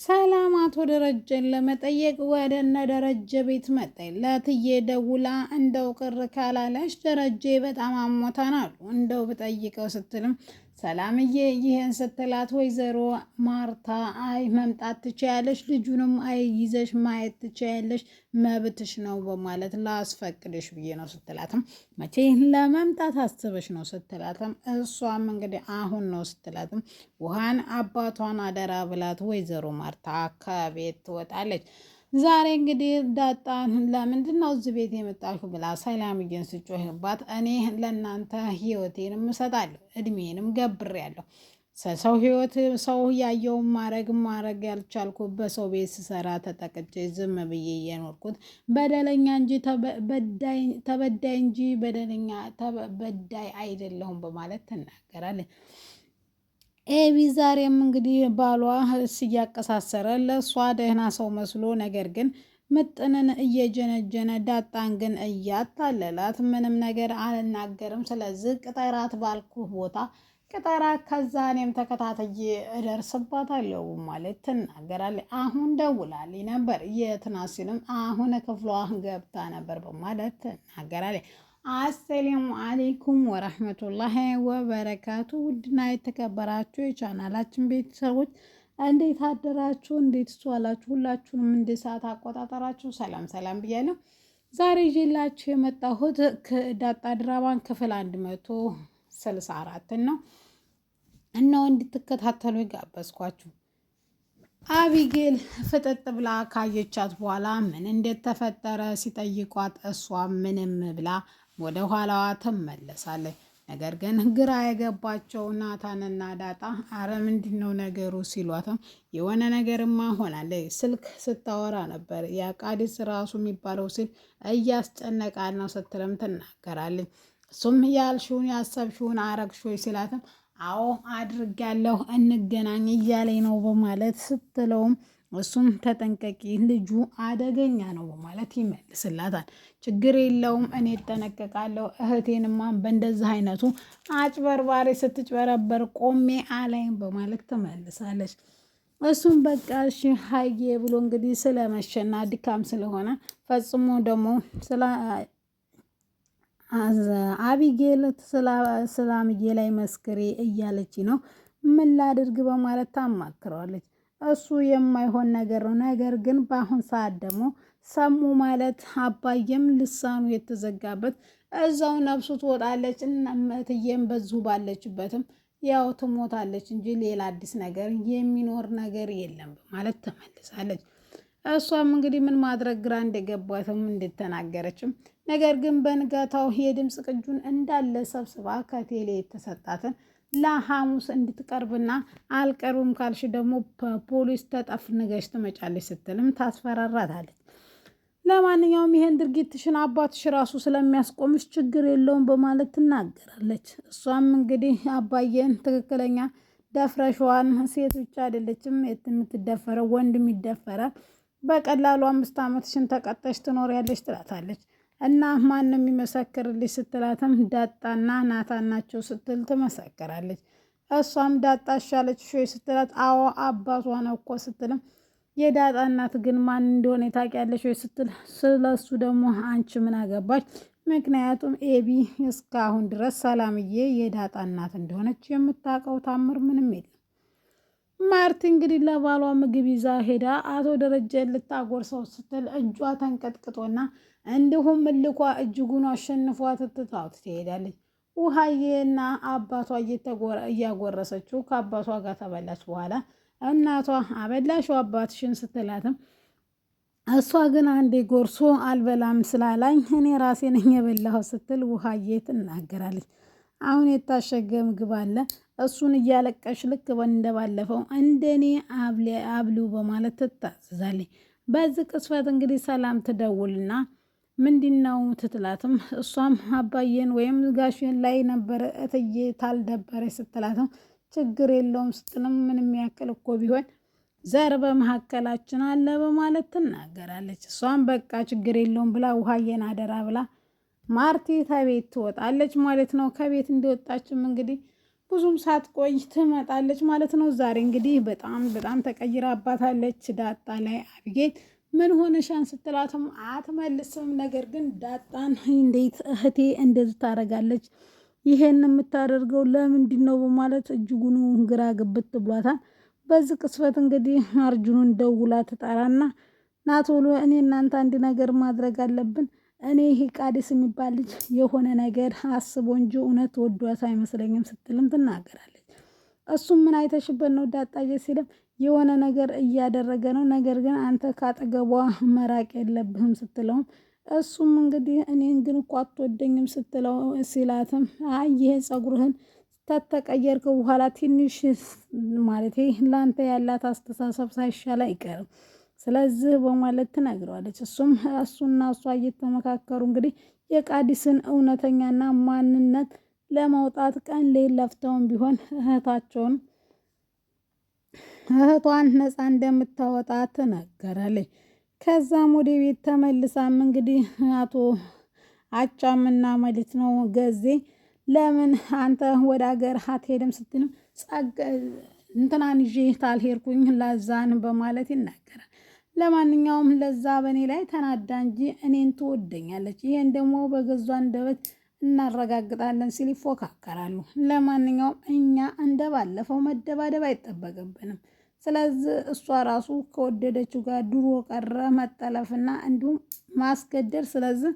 ሰላም አቶ ደረጀን ለመጠየቅ ወደ እነ ደረጀ ቤት መጣኝ። ለትዬ ደውላ እንደው ቅር ካላለሽ ደረጀ በጣም አሞታን አሉ እንደው ብጠይቀው ስትልም ሰላምዬ ይህን ስትላት ወይዘሮ ማርታ አይ መምጣት ትችያለሽ፣ ልጁንም አይ ይዘሽ ማየት ትችያለሽ፣ መብትሽ ነው በማለት ላስፈቅድሽ ብዬ ነው ስትላትም መቼ ለመምጣት አስበሽ ነው ስትላትም እሷም እንግዲህ አሁን ነው ስትላትም ውሃን አባቷን አደራ ብላት ወይዘሮ ማርታ ከቤት ትወጣለች። ዛሬ እንግዲህ ዳጣን ለምንድን ነው እዚህ ቤት የመጣችሁ ብላ ሰላምዬን ስጮህባት እኔ ለእናንተ ህይወቴንም እሰጣለሁ እድሜንም ገብሬያለሁ። ሰው ህይወት ሰው ያየውን ማድረግ ያልቻልኩ በሰው ቤት ስሰራ ተጠቅጬ ዝም ብዬ እየኖርኩት በደለኛ እንጂ ተበዳይ እንጂ በዳይ አይደለሁም በማለት ትናገራለች። ኤቢ ዛሬም እንግዲህ ባሏ እያቀሳሰረ ለእሷ ደህና ሰው መስሎ ነገር ግን ምጥንን እየጀነጀነ ዳጣን ግን እያታለላት ምንም ነገር አልናገርም፣ ስለዚህ ቅጠራት ባልኩ ቦታ ቅጠራት፣ ከዛ እኔም ተከታተዬ እደርስባታለሁ ማለት ትናገራለች። አሁን ደውላልኝ ነበር የትናሲልም አሁን ክፍሏ ገብታ ነበር በማለት ትናገራለች። አሰላሙ አሌይኩም ወረህመቱላሂ ወበረካቱ። ውድና የተከበራችሁ የቻናላችን ቤተሰቦች እንዴት አደራችሁ? እንዴት ዋላችሁ? ሁላችሁንም እንደ ሰዓት አቆጣጠራችሁ ሰላም ብያለሁ። ዛሬ ይዤላችሁ የመጣሁት ዳጣ ድራማን ክፍል 164 ነው እና እንድትከታተሉ ጋበዝኳችሁ። አቢጌል ፍጥጥ ብላ ካየቻት በኋላ ምን እንደተፈጠረ ሲጠይቋት እሷ ምንም ብላ ወደ ኋላዋ ትመለሳለች። ነገር ግን ግራ የገባቸው ናታንና ዳጣ አረ ምንድነው ነገሩ ሲሏትም የሆነ ነገርማ ሆናለች። ስልክ ስታወራ ነበር የቃዲስ ራሱ የሚባለው ሲል እያስጨነቃል ነው ስትልም ትናገራለች። እሱም ያልሽውን ያሰብሽውን አረግሾች ሲላትም አዎ አድርጋለሁ እንገናኝ እያለኝ ነው በማለት ስትለውም እሱም ተጠንቀቂ ልጁ አደገኛ ነው በማለት ይመልስላታል። ችግር የለውም እኔ እጠነቀቃለሁ፣ እህቴንማ በእንደዚህ አይነቱ አጭበርባሪ ስትጭበረበር ቆሜ አላይም በማለት ትመልሳለች። እሱም በቃ እሺ ሀዬ ብሎ እንግዲህ ስለመሸና ድካም ስለሆነ ፈጽሞ ደግሞ አቢጌል ሰላምዬ ላይ መስክሬ እያለች ነው ምን ላድርግ በማለት ታማክረዋለች። እሱ የማይሆን ነገር ነው። ነገር ግን በአሁን ሰዓት ደግሞ ሰሙ ማለት አባዬም ልሳኑ የተዘጋበት እዛው ነፍሱ ትወጣለች፣ እትዬም በዙ ባለችበትም ያው ትሞታለች እንጂ ሌላ አዲስ ነገር የሚኖር ነገር የለም በማለት ተመልሳለች። እሷም እንግዲህ ምን ማድረግ ግራ እንደገባትም እንደተናገረችም ነገር ግን በንጋታው የድምፅ ቅጁን እንዳለ ሰብስባ ከቴሌ የተሰጣትን ለሐሙስ እንድትቀርብና አልቀርብም ካልሽ ደግሞ ፖሊስ ተጠፍንገሽ ትመጫለች ስትልም ታስፈራራታለች። ለማንኛውም ይሄን ድርጊትሽን አባትሽ ራሱ ስለሚያስቆምሽ ችግር የለውም በማለት ትናገራለች። እሷም እንግዲህ አባዬን ትክክለኛ ደፍረሽዋን፣ ሴት ብቻ አይደለችም የምትደፈረው ወንድም ይደፈራል፣ በቀላሉ 5 ዓመትሽን ተቀጠሽ ትኖሪያለሽ ትላታለች። እና ማንም የሚመሰክርልሽ ስትላትም ዳጣና ናታን ናቸው ስትል ትመሰክራለች። እሷም ዳጣ ሻለች ሾይ ስትላት አዎ አባቷ ነው እኮ ስትልም የዳጣ እናት ግን ማን እንደሆነ ታውቂያለሽ ወይ ስትል ስለሱ ደግሞ አንቺ ምን አገባች? ምክንያቱም ኤቢ እስካሁን ድረስ ሰላምዬ የዳጣ እናት እንደሆነች የምታውቀው ታምር ምንም የለም። ማርቲ እንግዲህ ለባሏ ምግብ ይዛ ሄዳ አቶ ደረጀ ልታጎርሰው ስትል እጇ ተንቀጥቅጦና እንዲሁም እልኳ እጅጉን አሸንፏት ትታው ትሄዳለች። ውሃዬና አባቷ እያጎረሰችው ከአባቷ ጋር ተበላች። በኋላ እናቷ አበላሽው አባትሽን ስትላትም እሷ ግን አንዴ ጎርሶ አልበላም ስላላኝ እኔ ራሴ ነኝ የበላሁ ስትል ውሃዬ ትናገራለች። አሁን የታሸገ ምግብ አለ እሱን እያለቀሽ ልክ እንደባለፈው እንደኔ አብሊው በማለት ትታዘዛለች። በዚህ ቅስፈት እንግዲህ ሰላም ትደውልና ምንድነው ትትላትም እሷም አባዬን ወይም ጋሽን ላይ ነበር እትዬ ታልደበረ ስትላትም ችግር የለውም ስትልም ምንም ያክል እኮ ቢሆን ዘር በመካከላችን አለ በማለት ትናገራለች። እሷም በቃ ችግር የለውም ብላ ውሃዬን አደራ ብላ ማርቲ ከቤት ትወጣለች ማለት ነው። ከቤት እንደወጣችም እንግዲህ ብዙም ሳትቆይ ትመጣለች ማለት ነው። ዛሬ እንግዲህ በጣም ተቀይራባታለች ዳጣ ላይ አቢጌል ምን ሆነሻን ስትላትም አትመልስም። ነገር ግን ዳጣን እንዴት እህቴ እንደዚህ ታደርጋለች? ይሄን የምታደርገው ለምንድን ነው? በማለት እጅጉን ግራ ግብት ብሏታል። በዚህ ቅስፈት እንግዲህ አርጁኑን ደውላ ትጠራና ናቶሎ እኔ እናንተ አንድ ነገር ማድረግ አለብን። እኔ ይሄ ቃዲስ የሚባል ልጅ የሆነ ነገር አስቦ እንጂ እውነት ወዷት አይመስለኝም ስትልም ትናገራለች። እሱም ምን አይተሽበት ነው ዳጣዬ ሲልም የሆነ ነገር እያደረገ ነው፣ ነገር ግን አንተ ካጠገቧ መራቅ የለብህም ስትለውም እሱም እንግዲህ እኔን ግን እኮ አትወደኝም ስትለው ሲላትም አይ ይሄ ጸጉርህን ተተቀየርከው በኋላ ትንሽ ማለት ለአንተ ያላት አስተሳሰብ ሳይሻል አይቀርም፣ ስለዚህ በማለት ትነግረዋለች። እሱና እሷ እየተመካከሩ እንግዲህ የቃዲስን እውነተኛና ማንነት ለማውጣት ቀን ሌት ለፍተውም ቢሆን እህቷን ነፃ እንደምታወጣ ትነገራለች። ከዛም ወደ ቤት ተመልሳም እንግዲህ አቶ አቻምና ማለት ነው ገዜ ለምን አንተ ወደ ሀገር አትሄድም ስትልም እንትናን ይዤ ታልሄድኩኝ ለዛን በማለት ይናገራል። ለማንኛውም ለዛ በእኔ ላይ ተናዳ እንጂ እኔን ትወደኛለች፣ ይሄን ደግሞ በገዟ አንደበት እናረጋግጣለን ሲል ይፎካከራሉ። ለማንኛውም እኛ እንደ ባለፈው መደባደብ አይጠበቅብንም። ስለዚህ እሷ ራሱ ከወደደችው ጋር ድሮ ቀረ መጠለፍና እንዲሁም ማስገደድ። ስለዚህ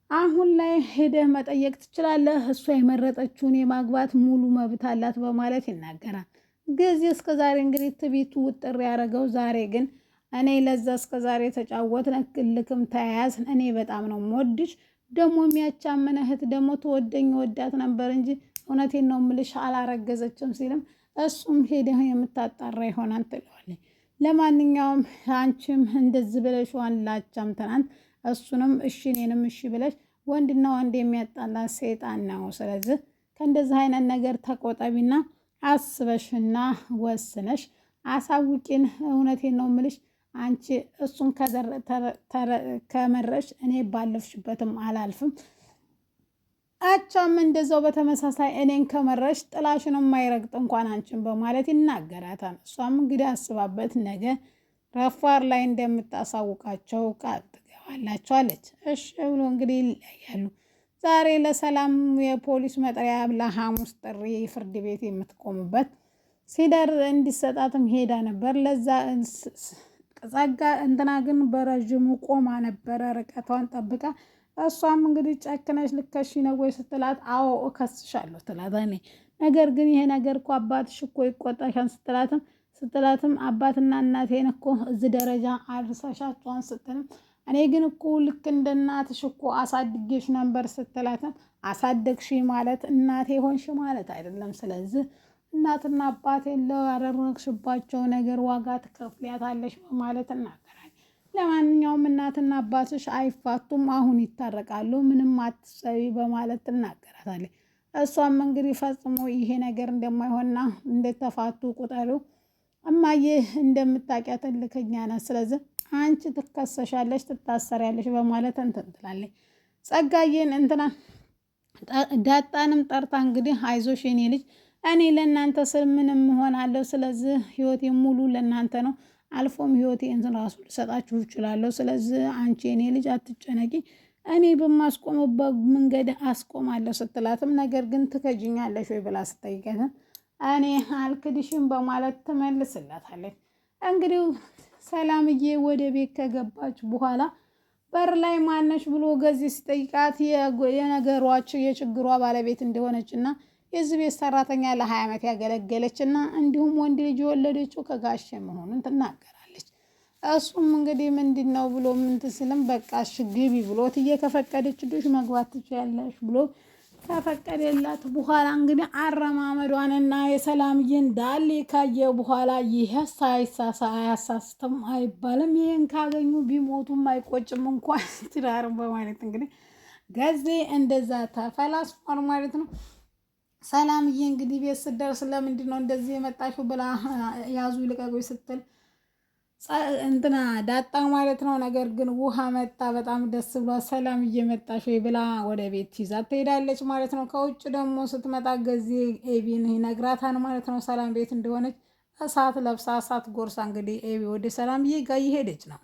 አሁን ላይ ሄደህ መጠየቅ ትችላለህ፣ እሷ የመረጠችውን የማግባት ሙሉ መብት አላት በማለት ይናገራል። ጊዜ እስከዛሬ እንግዲህ ትቢቱ ውጥር ያደረገው ዛሬ ግን እኔ ለዛ እስከዛሬ ተጫወትን እልክም ተያያዝን፣ እኔ በጣም ነው የምወድሽ፣ ደግሞ የሚያቻምን እህት ደግሞ ትወደኝ ወዳት ነበር እንጂ እውነቴን ነው የምልሽ አላረገዘችም ሲልም እሱም ሄደህ የምታጣራ ይሆናል ትለዋለች። ለማንኛውም አንቺም እንደዚህ ብለሽ ዋላቻም ትናንት እሱንም እሺ እኔንም እሺ ብለሽ ወንድና ወንድ የሚያጣላ ሰይጣን ነው። ስለዚህ ከእንደዚህ አይነት ነገር ተቆጠቢና አስበሽና ወስነሽ አሳውቂን። እውነቴን ነው የምልሽ አንቺ እሱን ከመረሽ እኔ ባለፍሽበትም አላልፍም። አቻም እንደዛው በተመሳሳይ እኔን ከመረሽ ጥላሽን የማይረግጥ እንኳን አንቺን በማለት ይናገራታል። እሷም እንግዲህ አስባበት ነገ ረፋር ላይ እንደምታሳውቃቸው ቃል ትገባላቸዋለች። እሺ ብሎ እንግዲህ ይለያሉ። ዛሬ ለሰላም የፖሊስ መጥሪያ ለሐሙስ ጥሪ ፍርድ ቤት የምትቆምበት ሲደር እንዲሰጣትም ሄዳ ነበር። ለዛ ጸጋ እንትና ግን በረዥሙ ቆማ ነበረ ርቀቷን ጠብቃ። እሷም እንግዲህ ጨክነሽ ልከሽ ነው ወይ ስትላት አዎ እከስሻለሁ ትላታለች። ነገር ግን ይሄ ነገር እኮ አባትሽ እኮ ይቆጣሻል ስትላትም አባትና እናቴን እኮ እዚህ ደረጃ አድርሰሻቸዋን ስትልም እኔ ግን እኮ ልክ እንደ እናትሽ እኮ አሳድጌሽ ነበር ስትላትም አሳደግሽ ማለት እናቴ ሆንሽ ማለት አይደለም። ስለዚህ እናትና አባቴ ላደረግሽባቸው ነገር ዋጋ ትከፍያታለሽ በማለት እናገራል። ለማንኛውም እናትና አባትሽ አይፋቱም፣ አሁን ይታረቃሉ፣ ምንም አትሰቢ በማለት ትናገራታለች። እሷም እንግዲህ ፈጽሞ ይሄ ነገር እንደማይሆንና እንደተፋቱ ቁጠሩ፣ እማዬ እንደምታውቂያት እልከኛ ናት፣ ስለዚህ አንቺ ትከሰሻለሽ፣ ትታሰሪያለሽ በማለት እንትን ትላለች። ጸጋዬን እንትና ዳጣንም ጠርታ እንግዲህ አይዞሽ የኔ ልጅ እኔ ለእናንተ ስል ምንም እሆናለሁ፣ ስለዚህ ህይወቴ ሙሉ ለእናንተ ነው፣ አልፎም ህይወቴ እንትን ራሱ ልሰጣችሁ እችላለሁ፣ ስለዚህ አንቺ የኔ ልጅ አትጨነቂ፣ እኔ በማስቆምበት መንገድ አስቆማለሁ ስትላትም ነገር ግን ትከጅኛለሽ ወይ ብላ ስጠይቀትም እኔ አልክድሽም በማለት ትመልስላታለች። እንግዲህ ሰላምዬ ወደ ቤት ከገባች በኋላ በር ላይ ማነሽ ብሎ ገዜ ሲጠይቃት የነገሯቸው የችግሯ ባለቤት እንደሆነችና የዚህ ቤት ሰራተኛ ለ20 ዓመት ያገለገለች እና እንዲሁም ወንድ ልጅ የወለደችው ከጋሼ መሆኑን ትናገራለች። እሱም እንግዲህ ምንድን ነው ብሎ ምንትን ስልም በቃ እሺ ግቢ ብሎት እየከፈቀደችልሽ መግባት ትችያለሽ ብሎ ከፈቀደላት በኋላ እንግዲህ አረማመዷንና የሰላምዬን ዳሌ ካየ በኋላ ይሄ አያሳስትም አይባልም፣ ይሄን ካገኙ ቢሞቱም አይቆጭም እንኳን ትዳርም በማለት እንግዲህ ገዜ እንደዛ ተፈላስፏል ማለት ነው። ሰላምዬ እንግዲህ ቤት ስትደርስ ለምንድን ነው እንደዚህ የመጣሽው ብላ ያዙ ይልቀቁኝ ስትል እንትና ዳጣ ማለት ነው። ነገር ግን ውሃ መጣ በጣም ደስ ብሏ ሰላም እየመጣሽ ወይ ብላ ወደ ቤት ይዛ ትሄዳለች ማለት ነው። ከውጭ ደግሞ ስትመጣ ጊዜ ኤቢን ይነግራታል ማለት ነው። ሰላም ቤት እንደሆነች እሳት ለብሳ እሳት ጎርሳ እንግዲህ ኤቢ ወደ ሰላምዬ ጋር እየሄደች ነው።